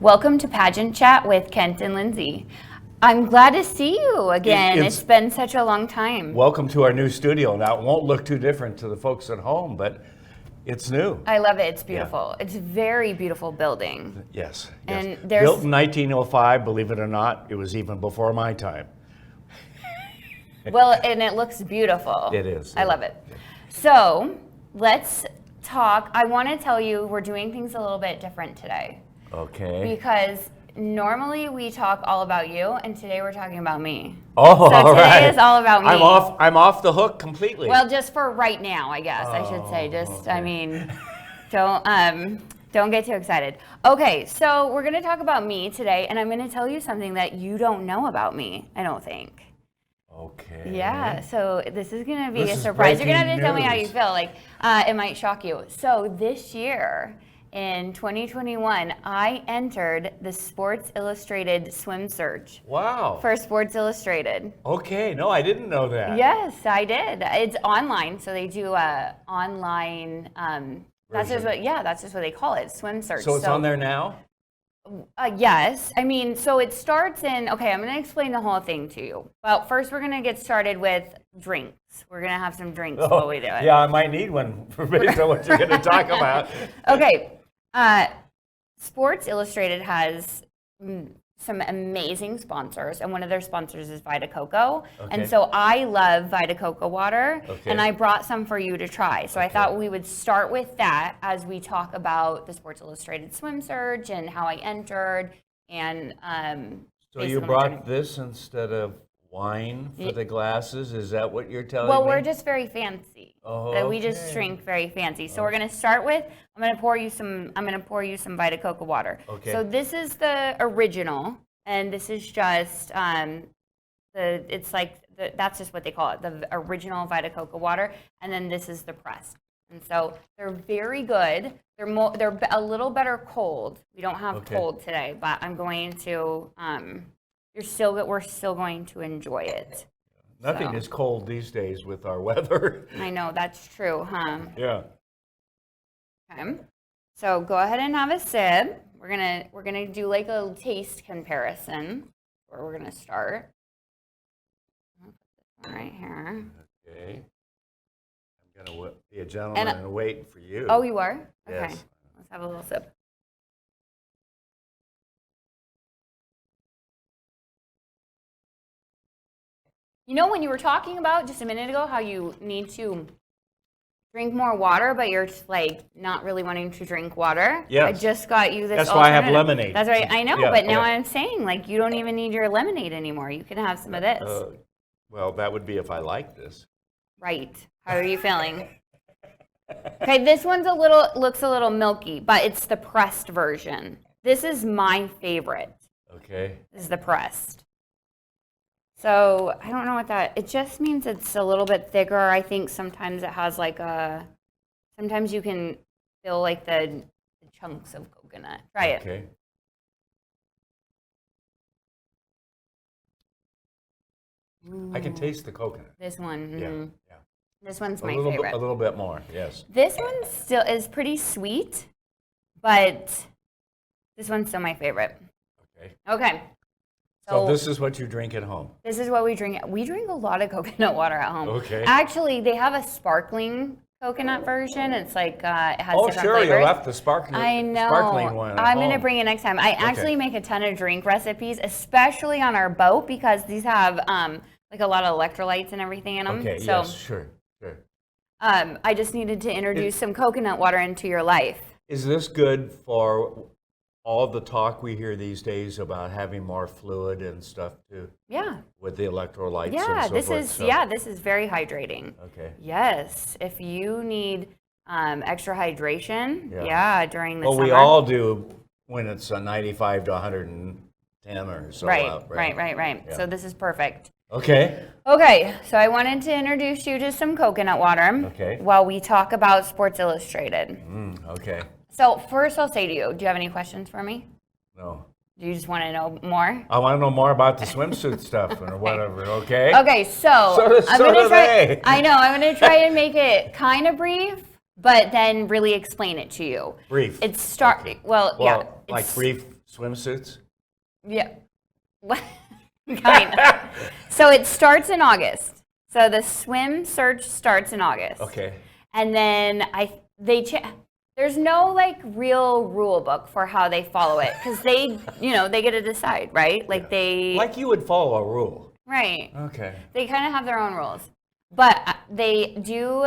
Welcome to Pageant Chat with Kent and Lindsay. I'm glad to see you again. It's been such a long time. Welcome to our new studio. Now, it won't look too different to the folks at home, but it's new. I love it. It's beautiful. Yeah. It's a very beautiful building. Yes. And built in 1905, believe it or not, it was even before my time. Well, and it looks beautiful. It is. I love it. So let's talk. I want to tell you we're doing things a little bit different today. Okay. Because normally we talk all about you, and today we're talking about me. Oh, so all right. Today is all about me. I'm off the hook completely. Well, just for right now, I guess I should say. Just, okay. I mean, don't get too excited. Okay, so we're going to talk about me today, and I'm going to tell you something that you don't know about me, I don't think. Okay. Yeah, so this is going to be a surprise. You're going to have to tell me how you feel. Like, it might shock you. So this year, in 2021, I entered the Sports Illustrated Swim Search. Wow. For Sports Illustrated. Okay, no, I didn't know that. Yes, I did. It's online, so they do a online. That's just what they call it, swim search. So it's on there now? Yes. I mean, so it starts in. Okay, I'm going to explain the whole thing to you. Well, first we're going to get started with drinks. We're going to have some drinks while we do it. Yeah, I might need one based on what you're going to talk about. Okay. Sports Illustrated has some amazing sponsors, and one of their sponsors is Vita Coco. Okay. And so I love Vita Coco water, and I brought some for you to try. So I thought we would start with that as we talk about the Sports Illustrated Swim Search and how I entered. And so you brought this instead of wine for the glasses? Is that what you're telling me? Well, we're just very fancy. Oh, we just drink very fancy. So we're going to start with, I'm going to pour you some Vita Coco water. Okay. So this is the original, and this is just that's just what they call it, the original Vita Coco water, and then this is the pressed. And so they're very good. They're a little better cold. We don't have cold today, but I'm going to we're still going to enjoy it. Nothing is cold these days with our weather. I know, that's true, huh? Yeah. Okay. So go ahead and have a sip. We're gonna do like a little taste comparison where we're gonna start. I'll put this one right here. Okay. I'm gonna be a gentleman and wait for you. Oh, you are? Okay. Yes. Let's have a little sip. You know, when you were talking about just a minute ago how you need to drink more water, but you're just like not really wanting to drink water. Yes. I just got you this. That's why I have lemonade. That's right. I know, but now I'm saying like you don't even need your lemonade anymore. You can have some of this. Well, that would be if I like this. Right. How are you feeling? Okay, this one's looks a little milky, but it's the pressed version. This is my favorite. Okay. This is the pressed. So I don't know what it just means it's a little bit thicker. I think sometimes it has sometimes you can feel like the chunks of coconut. Try it. Okay. I can taste the coconut. This one. Yeah. This one's my favorite. A little bit more, yes. This one still is pretty sweet, but this one's still my favorite. Okay. So this is what you drink at home? This is what we drink. We drink a lot of coconut water at home. Okay. Actually, they have a sparkling coconut version. It's like it has different flavors. You left the sparkling one at I'm home. going to bring it next time. I actually make a ton of drink recipes, especially on our boat, because these have like a lot of electrolytes and everything in them. Okay, so, yes, sure. I just needed to introduce some coconut water into your life. Is this good for all the talk we hear these days about having more fluid and stuff too? Yeah. With the electrolytes and so forth. This is very hydrating. Okay. Yes. If you need extra hydration, during the summer. Well, we all do when it's 95 to 110 or so. Right. Yeah. So this is perfect. Okay. Okay, so I wanted to introduce you to some coconut water while we talk about Sports Illustrated. Okay. So first I'll say to you, do you have any questions for me? No. Do you just want to know more? I want to know more about the swimsuit stuff or whatever, okay? Okay, so I'm going to try. I know, I'm going to try and make it kind of brief, but then really explain it to you. Brief. Like brief swimsuits? Yeah. Kind of. So it starts in August. So the swim search starts in August. Okay. And then there's no like real rule book for how they follow it because they get to decide, right? Like like you would follow a rule. Right. Okay. They kind of have their own rules. But they do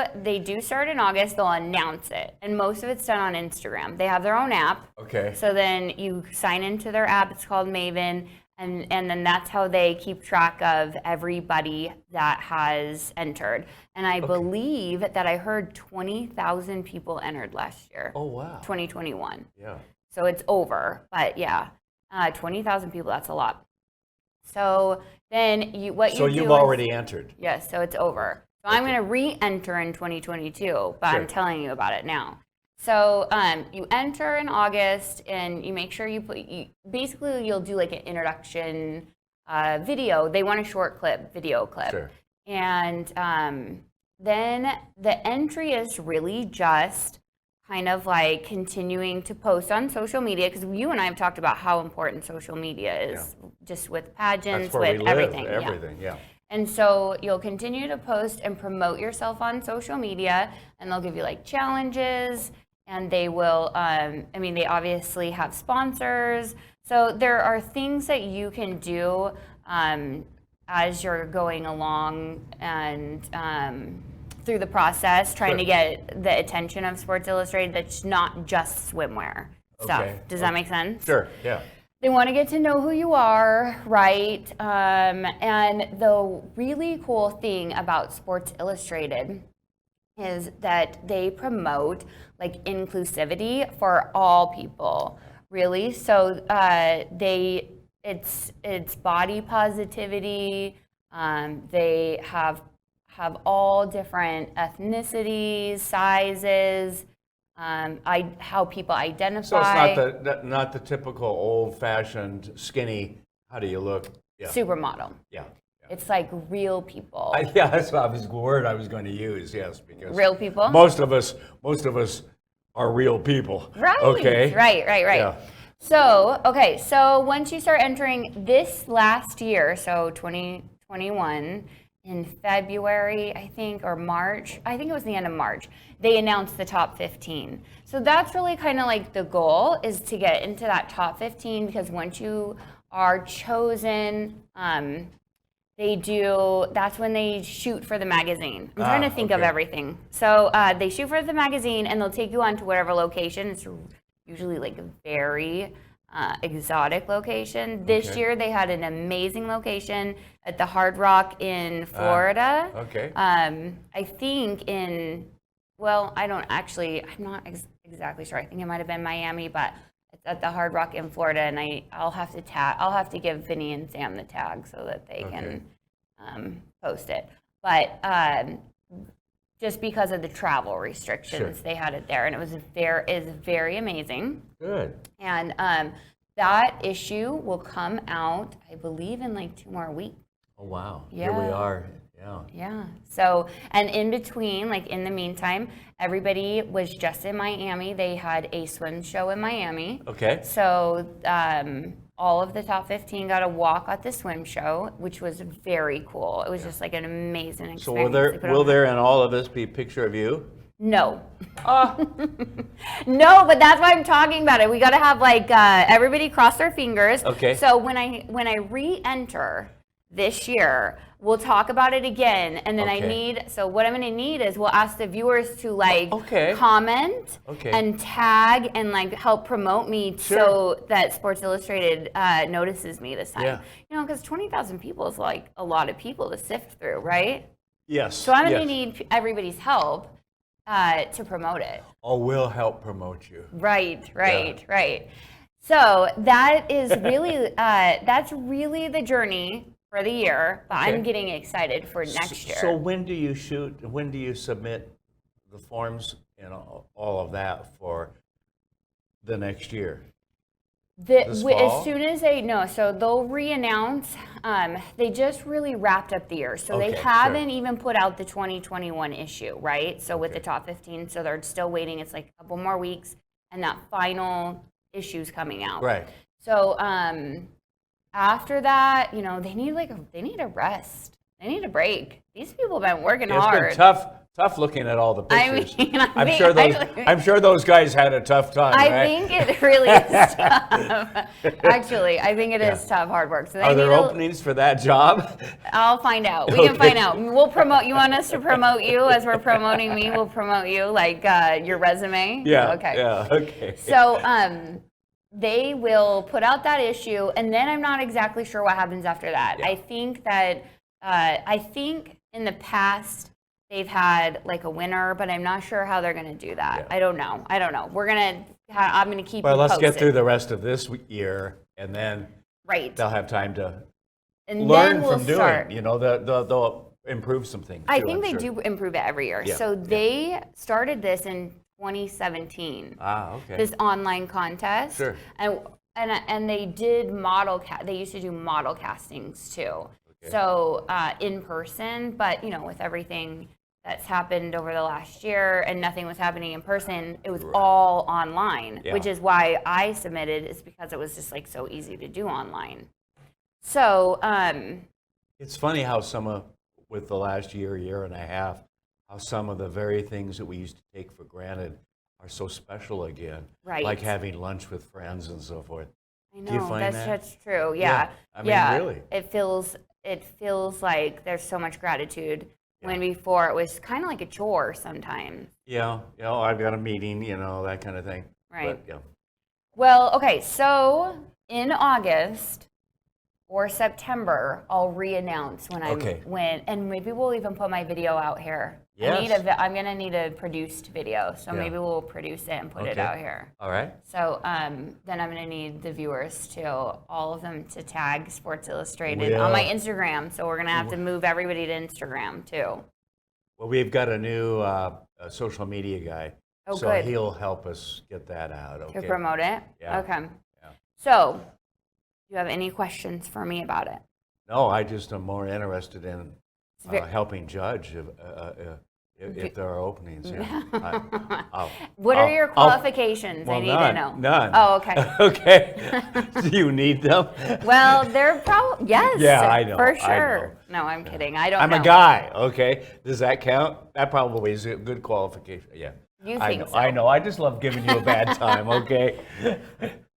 start in August. They'll announce it. And most of it's done on Instagram. They have their own app. Okay. So then you sign into their app. It's called Maven. And then that's how they keep track of everybody that has entered. And I believe that I heard 20,000 people entered last year. Oh, wow. 2021. Yeah. So it's over. But yeah, 20,000 people, that's a lot. So then So you've already entered. Yes, so it's over. So I'm going to re-enter in 2022, but I'm telling you about it now. So you enter in August, and you make sure basically you'll do like an introduction video. They want a short video clip. Sure. And then the entry is really just kind of like continuing to post on social media, because you and I have talked about how important social media is, just with pageants, That's where with we live, everything. Yeah. And so you'll continue to post and promote yourself on social media, and they'll give you like challenges, and they will, they obviously have sponsors. So there are things that you can do as you're going along and through the process, trying to get the attention of Sports Illustrated that's not just swimwear stuff. Does that make sense? Sure, yeah. They want to get to know who you are, right? And the really cool thing about Sports Illustrated is that they promote like inclusivity for all people, really. So it's body positivity. They have all different ethnicities, sizes, how people identify. So it's not the typical old-fashioned skinny. How do you look? Yeah. Supermodel. Yeah. It's like real people. Yeah, that's the word I was going to use. Yes, because real people. Most of us are real people. Right. Okay. Right. Yeah. So once you start entering this last year, so 2021, in February, I think, or March, I think it was the end of March, they announced the top 15. So that's really kind of like the goal, is to get into that top 15, because once you are chosen, that's when they shoot for the magazine. I'm trying to think of everything. So they shoot for the magazine, and they'll take you on to whatever location. It's usually like a very exotic location. This year they had an amazing location at the Hard Rock in Florida. I think I'm not exactly sure. I think it might have been Miami, but it's at the Hard Rock in Florida, and I'll have to give Vinny and Sam the tag so that they can post it. But just because of the travel restrictions, they had it there, and it was very amazing. Good. And that issue will come out, I believe, in like 2 more weeks. Oh wow! Yeah. Here we are. Yeah. Yeah. So, and in between, like in the meantime, everybody was just in Miami. They had a swim show in Miami. Okay. So all of the top 15 got a walk at the swim show, which was very cool. It was just like an amazing experience. So will there in all of this be a picture of you? No. No, but that's why I'm talking about it. We got to have like everybody cross their fingers. Okay. So when I re-enter this year, we'll talk about it again, and then what I'm going to need is we'll ask the viewers to like comment and tag and like help promote me so that Sports Illustrated notices me this time. You know, because 20,000 people is like a lot of people to sift through, right? Yes. So I'm going to need everybody's help to promote it. Oh, we'll help promote you. Right. So that is really that's really the journey for the year, but I'm getting excited for next year. So when do you shoot? When do you submit the forms and all of that for the next year? As soon as so they'll re-announce. They just really wrapped up the year, so they haven't even put out the 2021 issue, right? So with the top 15, so they're still waiting. It's like a couple more weeks, and that final issue's coming out. Right. So after that, they need a rest. They need a break. These people have been working hard. It's been tough looking at all the pictures. I'm sure those guys had a tough time, I right? think it really is tough. Actually, I think it is tough, hard work. So Are there openings for that job? I'll find out. We can find out. We'll promote. You want us to promote you as we're promoting me? We'll promote you, like your resume. Yeah. Okay. Yeah. Okay. So they will put out that issue, and then I'm not exactly sure what happens after that. Yeah. I think that I think in the past they've had like a winner, but I'm not sure how they're going to do that. Yeah. I don't know. I'm going to keep. Well, you let's posted. get through the rest of this year, and then they'll have time to and learn then we'll from doing. start. They'll improve some things. I too, think I'm they sure. do improve it every year. Yeah. So they started this in 2017. Okay. This online contest. Sure. And they did they used to do model castings too. Okay. So in person, but with everything that's happened over the last year and nothing was happening in person, it was all online, which is why I submitted, is because it was just like so easy to do online. So it's funny how with the last year and a half, how some of the very things that we used to take for granted are so special again. Right. Like having lunch with friends and so forth. I know, Do you find that's true. Yeah. I mean, really. It feels like there's so much gratitude when before it was kind of like a chore sometimes. Yeah. I've got a meeting, that kind of thing. Right. But, Well, okay, so in August or September, I'll re-announce and maybe we'll even put my video out here. Yes. I'm gonna need a produced video, so maybe we'll produce it and put it out here. All right. So then I'm gonna need the viewers all of them to tag Sports Illustrated on my Instagram. So we're gonna have to move everybody to Instagram too. Well, we've got a new social media guy. Oh, so good. he'll help us get that out. Okay. To promote it? Yeah. Okay. Yeah. So, do you have any questions for me about it? No, I just am more interested in helping judge if there are openings. Yeah. What are your qualifications? I need to know. None. Oh, okay. Okay. Do you need them? Well, they're probably, yes. Yeah, I know. For sure. No, I'm kidding. I don't know. I'm a guy, okay? Does that count? That probably is a good qualification. Yeah. You think so? I know. I just love giving you a bad time, okay?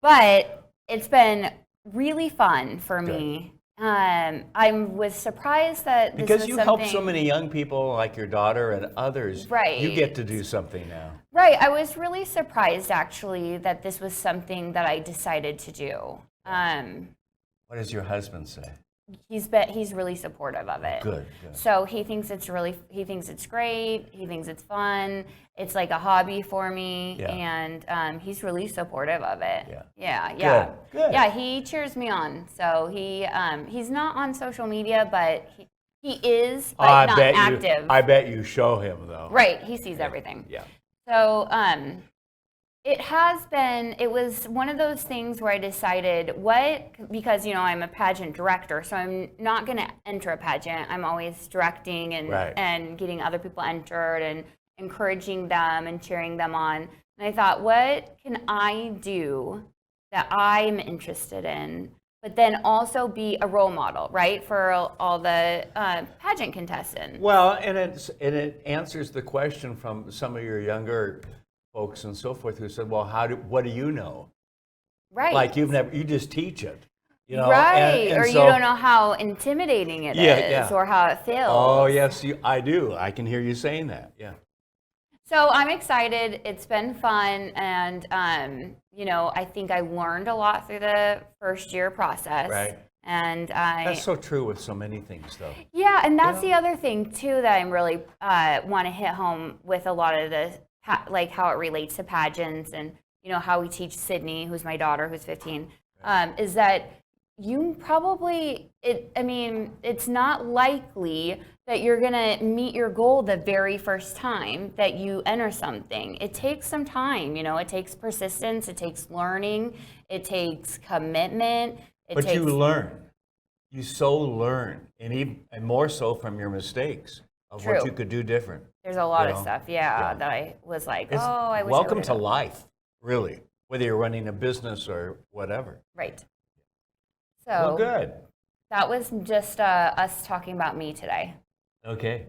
But it's been really fun for me. I was surprised that this because was you something... help so many young people like your daughter and others. Right. You get to do something now. Right. I was really surprised, actually, that this was something that I decided to do. What does your husband say? He's really supportive of it. Good. So he thinks it's great. He thinks it's fun. It's like a hobby for me, and he's really supportive of it. Yeah. Good. Yeah, he cheers me on. So he's not on social media, but he is, but not active. I bet you show him though. Right. He sees everything. Yeah. So it was one of those things where I decided because I'm a pageant director, so I'm not going to enter a pageant. I'm always directing and getting other people entered and encouraging them and cheering them on. And I thought, what can I do that I'm interested in, but then also be a role model, right, for all the pageant contestants? Well, and it answers the question from some of your younger folks and so forth who said, well, what do you know? Right. Like you just teach it. Right, or you don't know how intimidating it is or how it feels. Oh, yes, I do. I can hear you saying that, yeah. So I'm excited. It's been fun, and I think I learned a lot through the first year process. Right. And that's so true with so many things, though. Yeah, and that's the other thing too that I'm really want to hit home with a lot of the like how it relates to pageants and how we teach Sydney, who's my daughter, who's 15, is that you probably it's not likely that you're gonna meet your goal the very first time that you enter something. It takes some time, it takes persistence, it takes learning, it takes commitment. But you learn. You so learn, and more so from your mistakes of what you could do different. There's a lot of stuff, that I was like, I wish. Welcome to life, really. whether you're running a business or whatever. Right. So Well, good. that was just us talking about me today. Okay.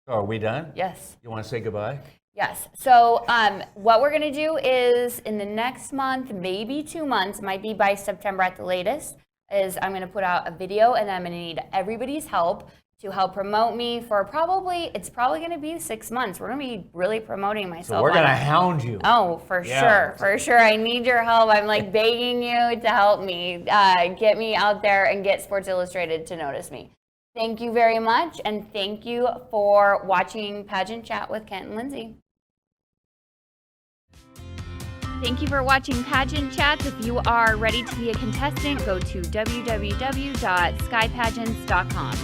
So are we done? Yes. You want to say goodbye? Yes. So what we're going to do is in the next month, maybe 2 months, might be by September at the latest, is I'm going to put out a video, and I'm going to need everybody's help to help promote me for it's probably going to be 6 months. We're going to be really promoting myself. So we're going to hound you. Oh, for Yeah. sure. For sure. I need your help. I'm like begging you to help me, get me out there and get Sports Illustrated to notice me. Thank you very much. And thank you for watching Pageant Chat with Kent and Lindsay. Thank you for watching Pageant Chats. If you are ready to be a contestant, go to www.skypageants.com.